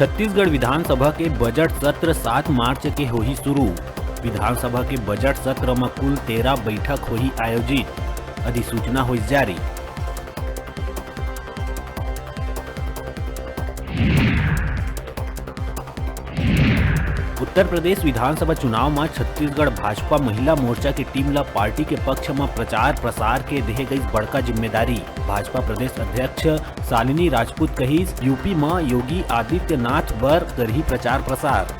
छत्तीसगढ़ विधानसभा के बजट सत्र 7 मार्च के होही शुरू। विधानसभा के बजट सत्र में कुल 13 बैठक होही आयोजित, अधिसूचना होई जारी। उत्तर प्रदेश विधानसभा चुनाव में छत्तीसगढ़ भाजपा महिला मोर्चा की टीम ला पार्टी के पक्ष में प्रचार प्रसार के देहे गई बड़का जिम्मेदारी। भाजपा प्रदेश अध्यक्ष शालिनी राजपूत कहिस, यूपी में योगी आदित्यनाथ बर करही प्रचार प्रसार।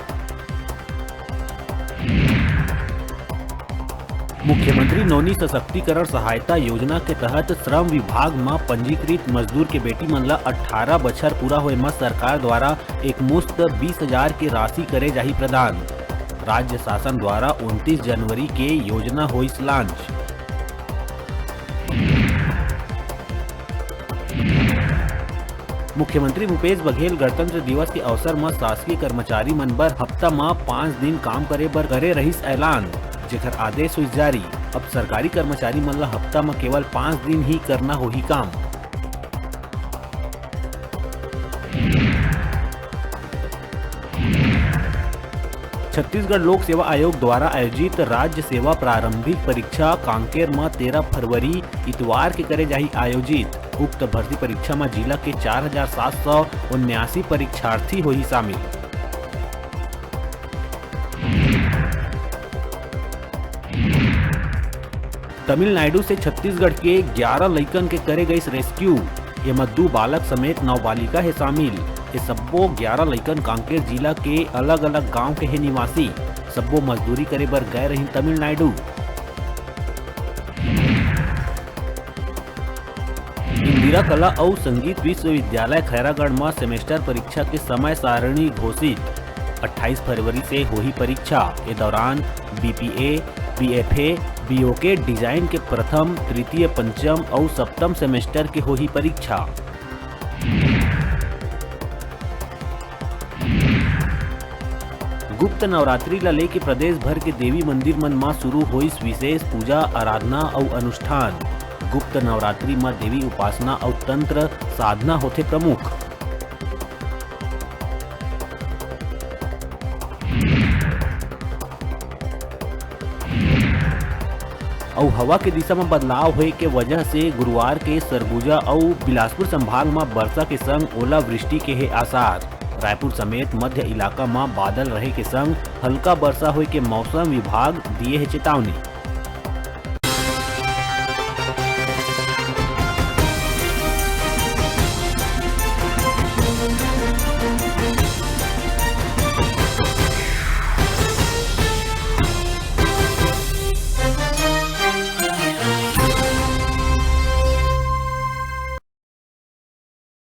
मुख्यमंत्री नौनी सशक्तिकरण सहायता योजना के तहत श्रम विभाग में पंजीकृत मजदूर के बेटी मन ला 18 बछर पूरा होए में सरकार द्वारा एक मुश्त 20,000 की राशि करे जाही प्रदान। राज्य शासन द्वारा 29 जनवरी के योजना होई लॉन्च। मुख्यमंत्री भूपेश बघेल गणतंत्र दिवस के अवसर में शासकीय कर्मचारी मन बर हफ्ता में 5 दिन काम करे बर करे रहिस ऐलान, जेकर आदेश हुई जारी। अब सरकारी कर्मचारी मन ला हफ्ता में केवल 5 दिन ही करना होही काम। छत्तीसगढ़ लोक सेवा आयोग द्वारा आयोजित राज्य सेवा प्रारंभिक परीक्षा कांकेर में 13 फरवरी इतवार के करे जाही आयोजित। उक्त भर्ती परीक्षा में जिला के 4,779 परीक्षार्थी होही शामिल। तमिलनाडु से छत्तीसगढ़ के 11 लइकन के करे गई रेस्क्यू। एमा 2 बालक समेत 9 बालिका है शामिल। ये सब्बो 11 लइकन कांकेर जिला के अलग अलग गांव के है निवासी। सब्बो मजदूरी करे बर गए रही तमिलनाडु। इंदिरा कला और संगीत विश्वविद्यालय खैरागढ़ में सेमेस्टर परीक्षा के समय सारणी घोषित। 28 फरवरी से होही परीक्षा। के दौरान बीपीए, बीएफए, बीओके डिजाइन के प्रथम, तृतीय, पंचम और सप्तम सेमेस्टर के होही परीक्षा। गुप्त नवरात्रि ला लेके प्रदेश भर के देवी मंदिर मन में शुरू हुई विशेष पूजा, आराधना और अनुष्ठान। गुप्त नवरात्रि में देवी उपासना और तंत्र साधना होते प्रमुख। और हवा के दिशा में बदलाव होए के वजह से गुरुवार के सरगुजा और बिलासपुर संभाग में वर्षा के संग ओलावृष्टि के है आसार। रायपुर समेत मध्य इलाका में बादल रहे के संग हल्का वर्षा होए के मौसम विभाग दिए है चेतावनी।